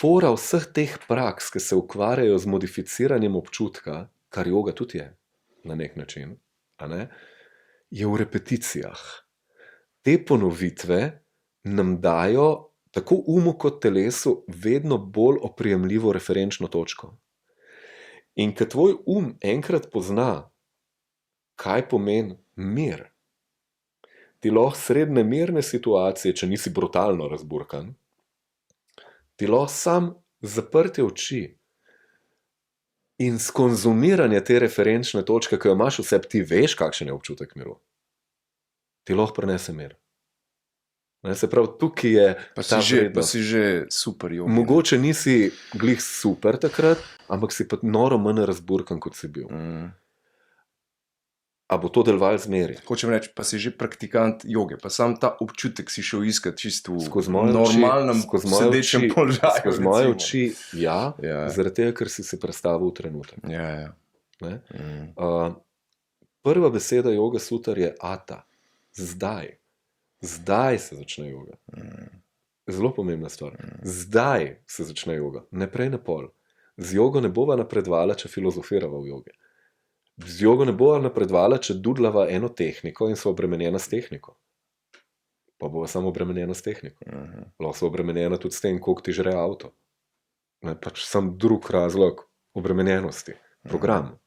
fora vseh teh praks, ki se ukvarjajo z modificiranjem občutka, kar joga tudi je, na nek način, a ne, je v repeticijah. Te ponovitve nam dajo tako umu kot telesu vedno bolj oprijemljivo referenčno točko. In ko tvoj enkrat pozna, kaj pomeni mir, ti lahko srednje mirne situacije, če nisi brutalno razburkan, ti lahko sam zaprtje oči in skonzumiranje te referenčne točke, ki jo imaš v sebi, ti veš, kakšen je občutek miru. Ti lahko prinese mir. Se pravi, tukaj je Pa ta vrednost. Pa si že super jogi. Mogoče nisi glih super takrat, ampak si pa noro manj razburkan, kot si bil. A bo to delovalo zmeri? Hočem reči, pa si že praktikant joge, pa sam ta občutek si šel iskat čisto Skozi v moje normalnem sedečem položaju. Skozi moje oči, ja. Zaradi tega, ker si se prestavil v trenutek. Ja. Prva beseda joge sutar je ata. Zdaj. Zdaj se začne joga. Zelo pomembna stvar. Zdaj se začne joga, ne prej ne pol. Z jogo ne bova napredvala, če filozofirava v joge. Z jogo ne bova napredvala, če dudlava eno tehniko in so obremenjena s tehniko. Pa bova samo obremenjena s tehniko. Lahko so obremenjena tudi s tem, koliko ti žre avto. Pač sam drug razlog obremenjenosti. Program.